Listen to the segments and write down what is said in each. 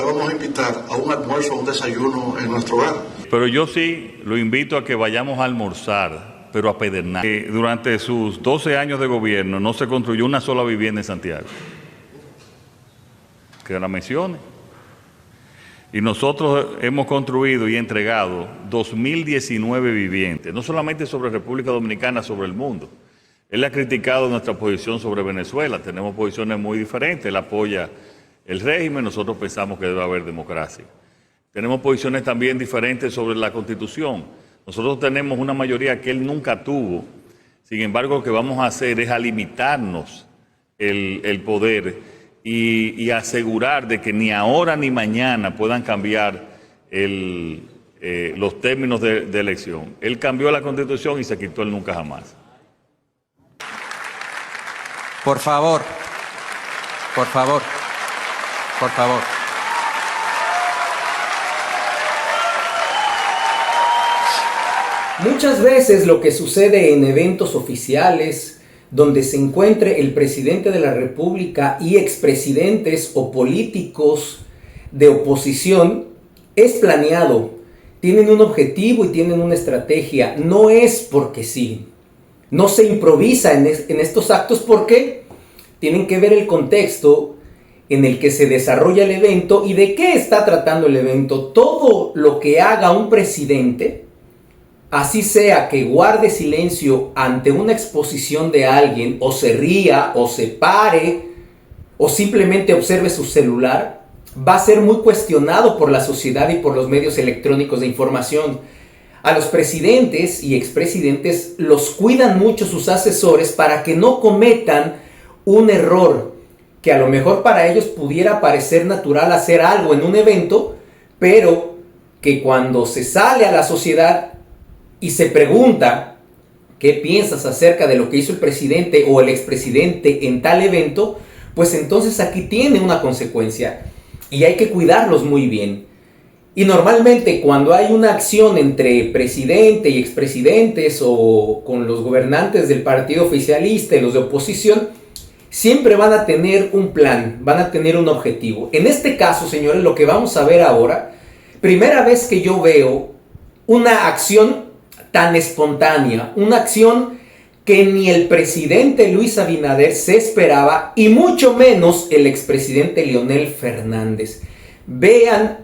le vamos a invitar a un almuerzo, a un desayuno en nuestro hogar. Pero yo sí lo invito a que vayamos a almorzar, pero a Pedernales. Durante sus 12 años de gobierno no se construyó una sola vivienda en Santiago. Que la mencione. Y nosotros hemos construido y entregado 2019 viviendas, no solamente sobre República Dominicana, sobre el mundo. Él ha criticado nuestra posición sobre Venezuela, tenemos posiciones muy diferentes, él apoya el régimen, nosotros pensamos que debe haber democracia. Tenemos posiciones también diferentes sobre la Constitución. Nosotros tenemos una mayoría que él nunca tuvo, sin embargo lo que vamos a hacer es a limitarnos el poder y asegurar de que ni ahora ni mañana puedan cambiar los términos de elección. Él cambió la Constitución y se quitó el nunca jamás. Por favor, por favor, por favor. Muchas veces lo que sucede en eventos oficiales donde se encuentre el presidente de la República y expresidentes o políticos de oposición es planeado. Tienen un objetivo y tienen una estrategia. No es porque sí. No se improvisa en estos actos porque tienen que ver el contexto en el que se desarrolla el evento y de qué está tratando el evento. Todo lo que haga un presidente, así sea que guarde silencio ante una exposición de alguien, o se ría, o se pare, o simplemente observe su celular, va a ser muy cuestionado por la sociedad y por los medios electrónicos de información. A los presidentes y expresidentes los cuidan mucho sus asesores para que no cometan un error, que a lo mejor para ellos pudiera parecer natural hacer algo en un evento, pero que cuando se sale a la sociedad y se pregunta qué piensas acerca de lo que hizo el presidente o el expresidente en tal evento, pues entonces aquí tiene una consecuencia y hay que cuidarlos muy bien. Y normalmente cuando hay una acción entre presidente y expresidentes o con los gobernantes del partido oficialista y los de oposición, siempre van a tener un plan, van a tener un objetivo. En este caso, señores, lo que vamos a ver ahora, primera vez que yo veo una acción tan espontánea, una acción que ni el presidente Luis Abinader se esperaba y mucho menos el expresidente Leonel Fernández. Vean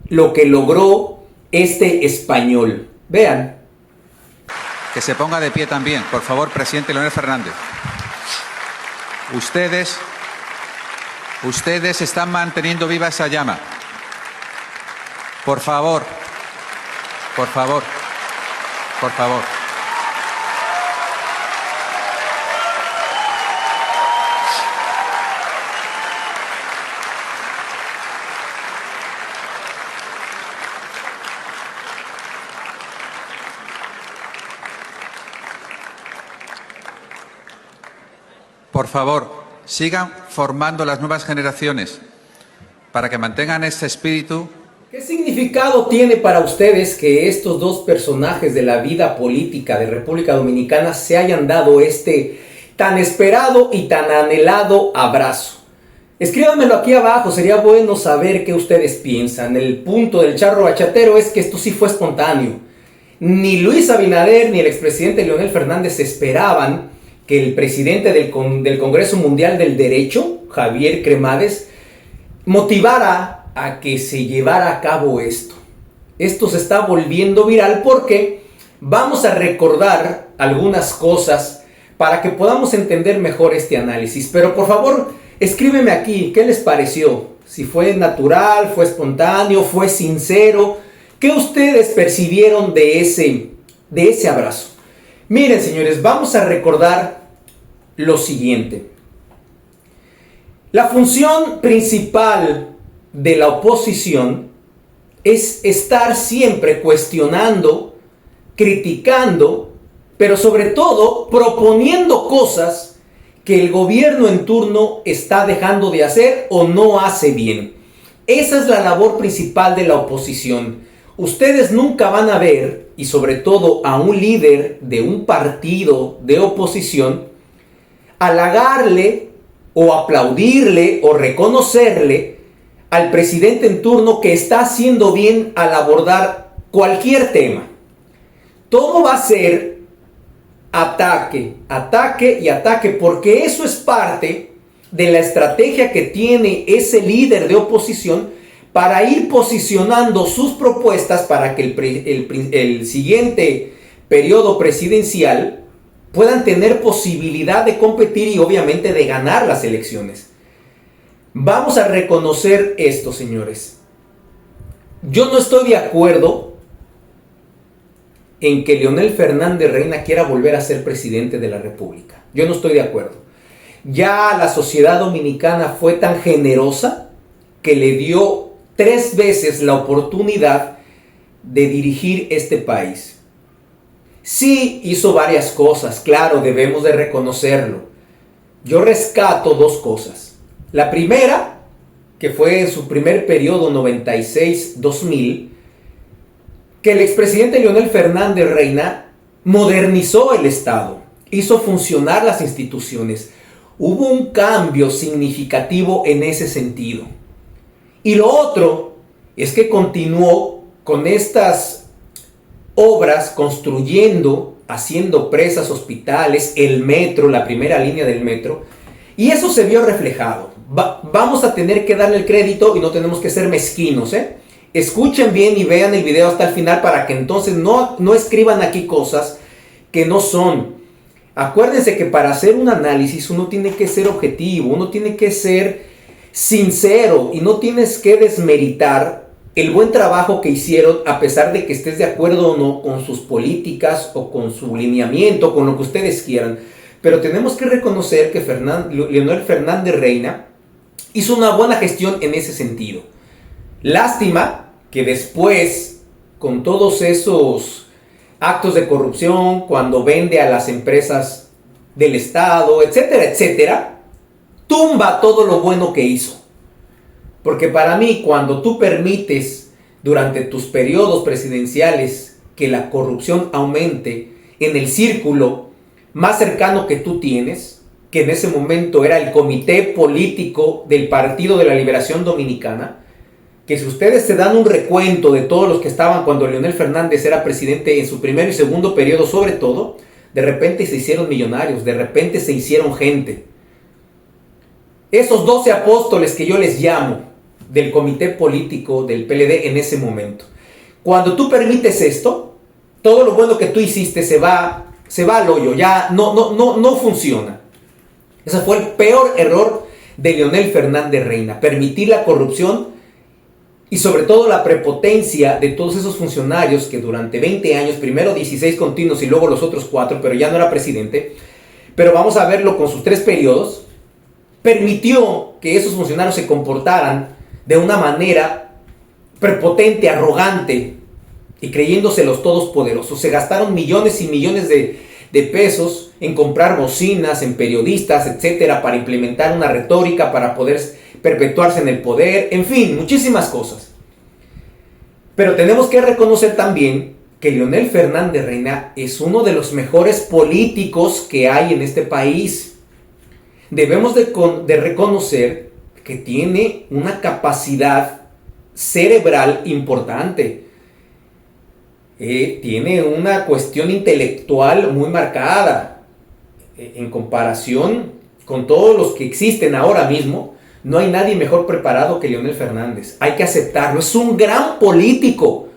lo que logró este español. Vean. Que se ponga de pie también, por favor, presidente Leonel Fernández. Ustedes están manteniendo viva esa llama. Por favor, por favor, por favor. Por favor, sigan formando las nuevas generaciones para que mantengan este espíritu. ¿Qué significado tiene para ustedes que estos dos personajes de la vida política de República Dominicana se hayan dado este tan esperado y tan anhelado abrazo? Escríbanmelo aquí abajo, sería bueno saber qué ustedes piensan. El punto del charro bachatero es que esto sí fue espontáneo. Ni Luis Abinader ni el expresidente Leonel Fernández esperaban que el presidente del Congreso Mundial del Derecho, Javier Cremades, motivara a que se llevara a cabo esto. Esto se está volviendo viral porque vamos a recordar algunas cosas para que podamos entender mejor este análisis. Pero por favor, escríbeme aquí, ¿qué les pareció? Si fue natural, fue espontáneo, fue sincero. ¿Qué ustedes percibieron de ese abrazo? Miren, señores, vamos a recordar lo siguiente. La función principal de la oposición es estar siempre cuestionando, criticando, pero sobre todo proponiendo cosas que el gobierno en turno está dejando de hacer o no hace bien. Esa es la labor principal de la oposición. Ustedes nunca van a ver, y sobre todo a un líder de un partido de oposición, halagarle o aplaudirle o reconocerle al presidente en turno que está haciendo bien al abordar cualquier tema. Todo va a ser ataque, ataque y ataque, porque eso es parte de la estrategia que tiene ese líder de oposición para ir posicionando sus propuestas para que el siguiente periodo presidencial puedan tener posibilidad de competir y obviamente de ganar las elecciones. Vamos a reconocer esto, señores. Yo no estoy de acuerdo en que Leonel Fernández Reina quiera volver a ser presidente de la República. Yo no estoy de acuerdo. Ya la sociedad dominicana fue tan generosa que le dio 3 veces la oportunidad de dirigir este país. Sí hizo varias cosas, claro, debemos de reconocerlo. Yo rescato 2 cosas. La primera, que fue en su primer periodo 96-2000, que el expresidente Leonel Fernández Reina modernizó el Estado, hizo funcionar las instituciones. Hubo un cambio significativo en ese sentido. Y lo otro es que continuó con estas obras, construyendo, haciendo presas, hospitales, el metro, la primera línea del metro, y eso se vio reflejado. Vamos a tener que darle el crédito y no tenemos que ser mezquinos, Escuchen bien y vean el video hasta el final para que entonces no escriban aquí cosas que no son. Acuérdense que para hacer un análisis uno tiene que ser objetivo, uno tiene que ser sincero y no tienes que desmeritar el buen trabajo que hicieron a pesar de que estés de acuerdo o no con sus políticas o con su lineamiento, con lo que ustedes quieran. Pero tenemos que reconocer que Leonel Fernández Reina hizo una buena gestión en ese sentido. Lástima que después, con todos esos actos de corrupción, cuando vende a las empresas del Estado, etcétera, etcétera, tumba todo lo bueno que hizo. Porque para mí, cuando tú permites durante tus periodos presidenciales que la corrupción aumente en el círculo más cercano que tú tienes, que en ese momento era el comité político del Partido de la Liberación Dominicana, que si ustedes se dan un recuento de todos los que estaban cuando Leonel Fernández era presidente en su primer y segundo periodo sobre todo, de repente se hicieron millonarios, de repente se hicieron gente. Esos 12 apóstoles que yo les llamo del comité político del PLD en ese momento. Cuando tú permites esto, todo lo bueno que tú hiciste se va al hoyo, ya no funciona. Ese fue el peor error de Leonel Fernández Reina, permitir la corrupción y sobre todo la prepotencia de todos esos funcionarios que durante 20 años, primero 16 continuos y luego los otros 4, pero ya no era presidente, pero vamos a verlo con sus 3 periodos, permitió que esos funcionarios se comportaran de una manera prepotente, arrogante y creyéndose los todos poderosos. Se gastaron millones y millones de pesos en comprar bocinas, en periodistas, etcétera, para implementar una retórica, para poder perpetuarse en el poder, en fin, muchísimas cosas. Pero tenemos que reconocer también que Leonel Fernández Reina es uno de los mejores políticos que hay en este país. Debemos de reconocer que tiene una capacidad cerebral importante. Tiene una cuestión intelectual muy marcada. En comparación con todos los que existen ahora mismo, no hay nadie mejor preparado que Leonel Fernández. Hay que aceptarlo. Es un gran político,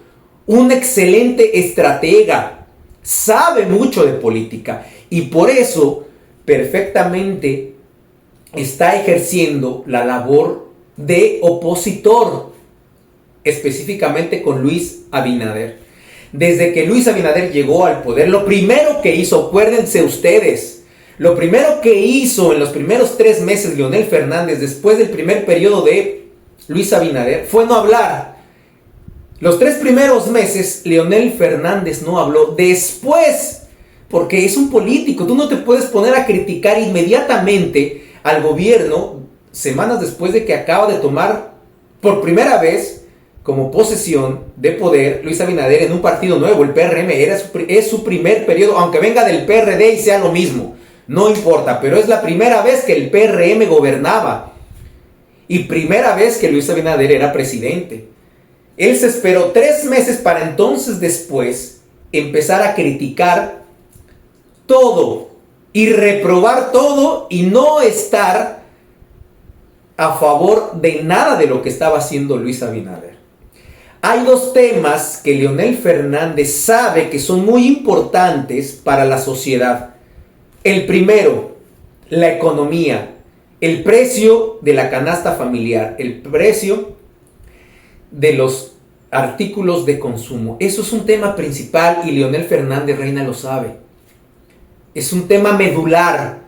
un excelente estratega, sabe mucho de política y por eso perfectamente está ejerciendo la labor de opositor, específicamente con Luis Abinader. Desde que Luis Abinader llegó al poder, lo primero que hizo, acuérdense ustedes, lo primero que hizo en los primeros 3 meses Leonel Fernández, después del primer periodo de Luis Abinader, fue no hablar. Los 3 primeros meses Leonel Fernández no habló. Después, porque es un político, tú no te puedes poner a criticar inmediatamente al gobierno semanas después de que acaba de tomar por primera vez como posesión de poder Luis Abinader en un partido nuevo, el PRM. Es su primer periodo, aunque venga del PRD y sea lo mismo. No importa, pero es la primera vez que el PRM gobernaba. y primera vez que Luis Abinader era presidente. Él se esperó 3 meses para entonces después empezar a criticar todo y reprobar todo y no estar a favor de nada de lo que estaba haciendo Luis Abinader. Hay 2 temas que Leonel Fernández sabe que son muy importantes para la sociedad. El primero, la economía, el precio de la canasta familiar, el precio de los artículos de consumo. Eso es un tema principal y Leonel Fernández Reina lo sabe. Es un tema medular.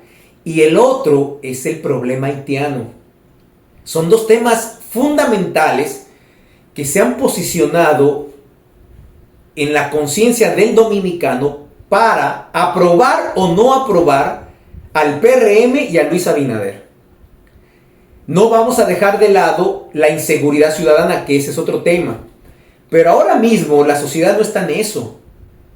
Y el otro es el problema haitiano. Son 2 temas fundamentales que se han posicionado en la conciencia del dominicano para aprobar o no aprobar al PRM y a Luis Abinader. No vamos a dejar de lado la inseguridad ciudadana, que ese es otro tema. Pero ahora mismo la sociedad no está en eso.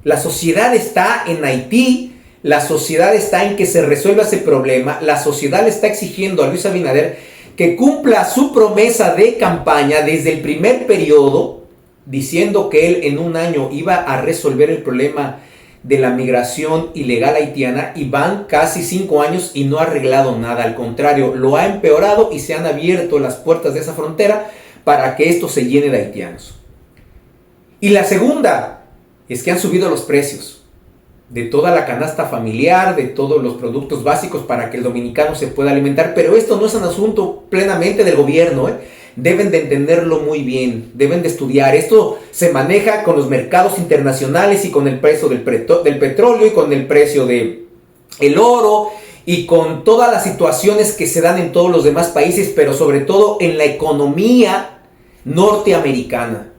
La sociedad está en Haití, la sociedad está en que se resuelva ese problema, la sociedad le está exigiendo a Luis Abinader que cumpla su promesa de campaña desde el primer periodo, diciendo que él en un año iba a resolver el problema de la migración ilegal haitiana, y van casi 5 años y no ha arreglado nada. Al contrario, lo ha empeorado y se han abierto las puertas de esa frontera para que esto se llene de haitianos. Y la segunda es que han subido los precios de toda la canasta familiar, de todos los productos básicos para que el dominicano se pueda alimentar. Pero esto no es un asunto plenamente del gobierno, Deben de entenderlo muy bien, deben de estudiar. Esto se maneja con los mercados internacionales y con el precio del petróleo y con el precio del oro y con todas las situaciones que se dan en todos los demás países, pero sobre todo en la economía norteamericana.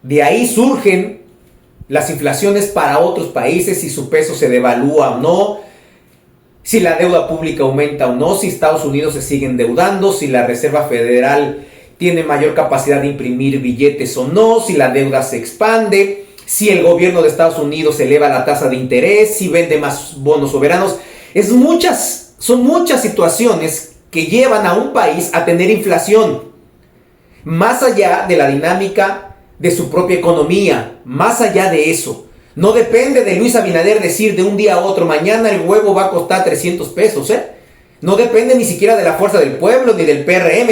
De ahí surgen las inflaciones para otros países, si su peso se devalúa o no, si la deuda pública aumenta o no, si Estados Unidos se sigue endeudando, si la Reserva Federal tiene mayor capacidad de imprimir billetes o no, si la deuda se expande, si el gobierno de Estados Unidos eleva la tasa de interés, si vende más bonos soberanos. Son muchas situaciones que llevan a un país a tener inflación, más allá de la dinámica de su propia economía, más allá de eso. No depende de Luis Abinader decir de un día a otro, mañana el huevo va a costar 300 pesos, No depende ni siquiera de la Fuerza del Pueblo ni del PRM.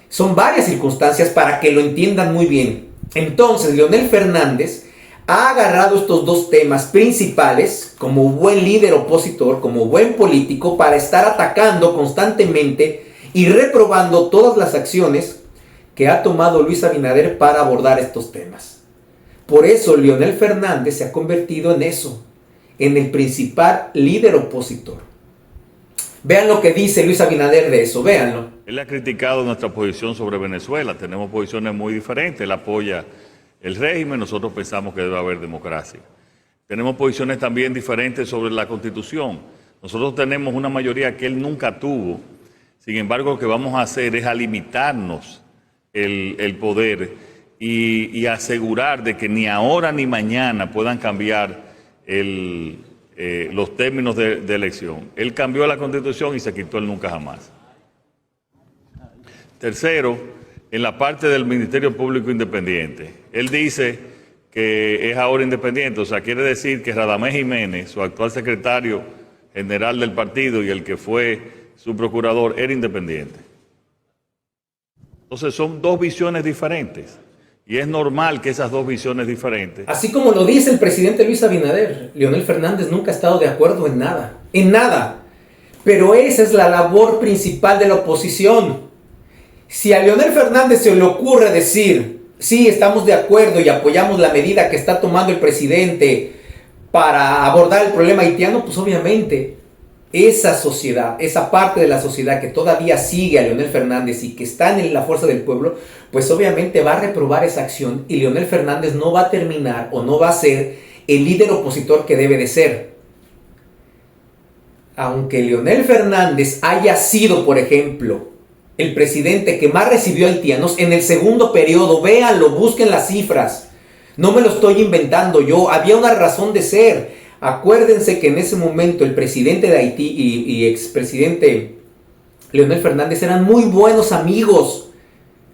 Son varias circunstancias para que lo entiendan muy bien. Entonces, Leonel Fernández ha agarrado estos 2 temas principales como buen líder opositor, como buen político, para estar atacando constantemente y reprobando todas las acciones que ha tomado Luis Abinader para abordar estos temas. Por eso Leonel Fernández se ha convertido en eso, en el principal líder opositor. Vean lo que dice Luis Abinader de eso, véanlo. Él ha criticado nuestra posición sobre Venezuela. Tenemos posiciones muy diferentes. Él apoya el régimen, nosotros pensamos que debe haber democracia. Tenemos posiciones también diferentes sobre la Constitución. Nosotros tenemos una mayoría que él nunca tuvo. Sin embargo, lo que vamos a hacer es a limitarnos el poder y asegurar de que ni ahora ni mañana puedan cambiar los términos de elección. Él cambió la Constitución y se quitó el nunca jamás. Tercero, en la parte del Ministerio Público Independiente, él dice que es ahora independiente, o sea, quiere decir que Radamés Jiménez, su actual secretario general del partido y el que fue su procurador, era independiente. Entonces son 2 visiones diferentes. Y es normal que esas 2 visiones diferentes. Así como lo dice el presidente Luis Abinader, Leonel Fernández nunca ha estado de acuerdo en nada. En nada. Pero esa es la labor principal de la oposición. Si a Leonel Fernández se le ocurre decir, sí, estamos de acuerdo y apoyamos la medida que está tomando el presidente para abordar el problema haitiano, pues obviamente esa sociedad, esa parte de la sociedad que todavía sigue a Leonel Fernández y que está en la Fuerza del Pueblo, pues obviamente va a reprobar esa acción y Leonel Fernández no va a terminar o no va a ser el líder opositor que debe de ser. Aunque Leonel Fernández haya sido, por ejemplo, el presidente que más recibió haitianos en el segundo periodo, véanlo, busquen las cifras, no me lo estoy inventando yo, había una razón de ser. Acuérdense que en ese momento el presidente de Haití y expresidente Leonel Fernández eran muy buenos amigos.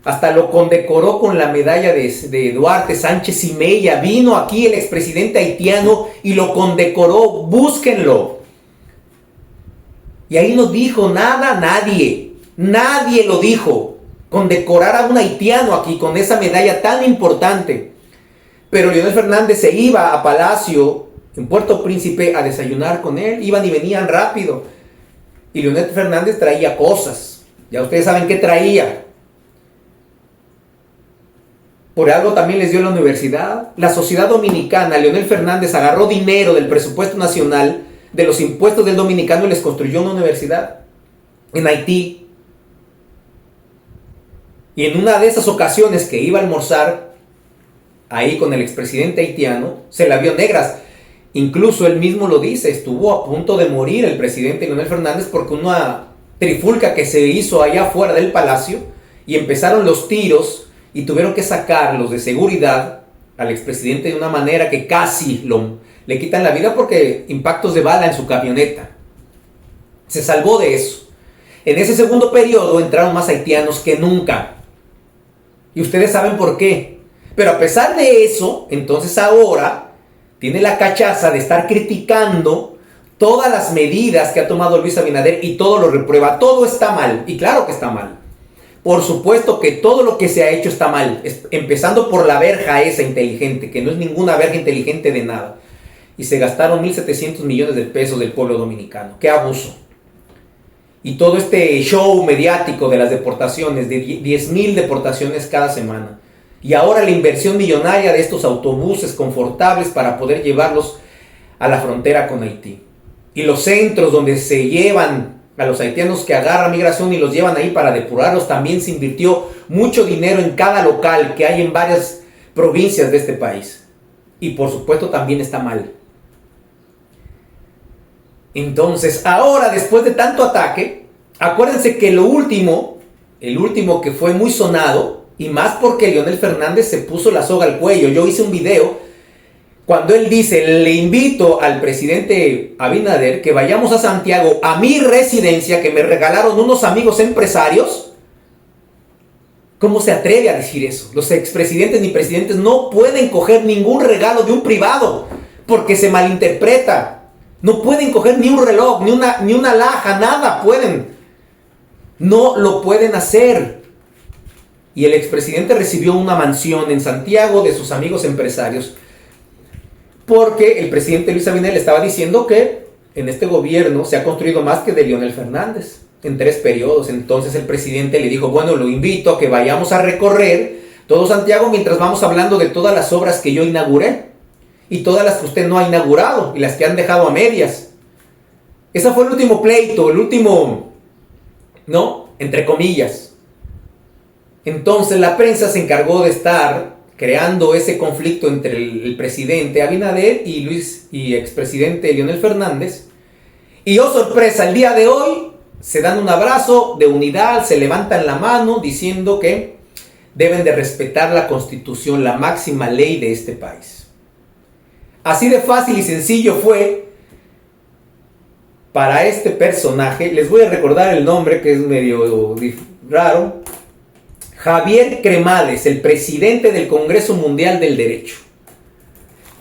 Hasta lo condecoró con la medalla de Duarte Sánchez y Mella. Vino aquí el expresidente haitiano y lo condecoró. Búsquenlo. Y ahí no dijo nada nadie. Nadie lo dijo. Condecorar a un haitiano aquí con esa medalla tan importante. Pero Leonel Fernández se iba a Palacio en Puerto Príncipe a desayunar con él. Iban y venían rápido. Y Leonel Fernández traía cosas. Ya ustedes saben qué traía. Por algo también les dio la universidad. La sociedad dominicana, Leonel Fernández agarró dinero del presupuesto nacional, de los impuestos del dominicano, y les construyó una universidad en Haití. Y en una de esas ocasiones que iba a almorzar ahí con el expresidente haitiano, se la vio negras. Incluso él mismo lo dice, estuvo a punto de morir el presidente Leonel Fernández porque una trifulca que se hizo allá afuera del palacio y empezaron los tiros. Y tuvieron que sacarlos de seguridad al expresidente de una manera que casi le quitan la vida porque impactos de bala en su camioneta. Se salvó de eso. En ese segundo periodo entraron más haitianos que nunca. Y ustedes saben por qué. Pero a pesar de eso, entonces ahora tiene la cachaza de estar criticando todas las medidas que ha tomado Luis Abinader y todo lo reprueba. Todo está mal. Y claro que está mal. Por supuesto que todo lo que se ha hecho está mal, empezando por la verja esa inteligente, que no es ninguna verja inteligente de nada. Y se gastaron 1.700 millones de pesos del pueblo dominicano. ¡Qué abuso! Y todo este show mediático de las deportaciones, de 10.000 deportaciones cada semana. Y ahora la inversión millonaria de estos autobuses confortables para poder llevarlos a la frontera con Haití. Y los centros donde se llevan a los haitianos que agarran migración y los llevan ahí para depurarlos, también se invirtió mucho dinero en cada local que hay en varias provincias de este país. Y por supuesto también está mal. Entonces, ahora después de tanto ataque, acuérdense que el último que fue muy sonado, y más porque Leonel Fernández se puso la soga al cuello. Yo hice un video cuando él dice, le invito al presidente Abinader que vayamos a Santiago, a mi residencia, que me regalaron unos amigos empresarios. ¿Cómo se atreve a decir eso? Los expresidentes ni presidentes no pueden coger ningún regalo de un privado, porque se malinterpreta. No pueden coger ni un reloj, ni una alhaja, nada pueden. No lo pueden hacer. Y el expresidente recibió una mansión en Santiago de sus amigos empresarios, porque el presidente Luis Abinader le estaba diciendo que en este gobierno se ha construido más que de Leonel Fernández en 3 periodos. Entonces el presidente le dijo, bueno, lo invito a que vayamos a recorrer todo Santiago mientras vamos hablando de todas las obras que yo inauguré y todas las que usted no ha inaugurado y las que han dejado a medias. Ese fue el último pleito, el último, ¿no? Entre comillas. Entonces la prensa se encargó de estar creando ese conflicto entre el presidente Abinader y expresidente Leonel Fernández. Y oh sorpresa, el día de hoy se dan un abrazo de unidad, se levantan la mano diciendo que deben de respetar la Constitución, la máxima ley de este país. Así de fácil y sencillo fue para este personaje. Les voy a recordar el nombre, que es medio raro. Javier Cremades, el presidente del Congreso Mundial del Derecho.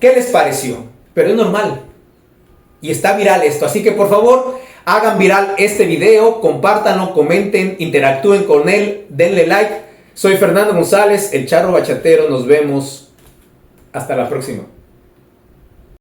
¿Qué les pareció? Pero es normal. Y está viral esto. Así que por favor, hagan viral este video, compártanlo, comenten, interactúen con él, denle like. Soy Fernando González, el Charro Bachatero. Nos vemos. Hasta la próxima.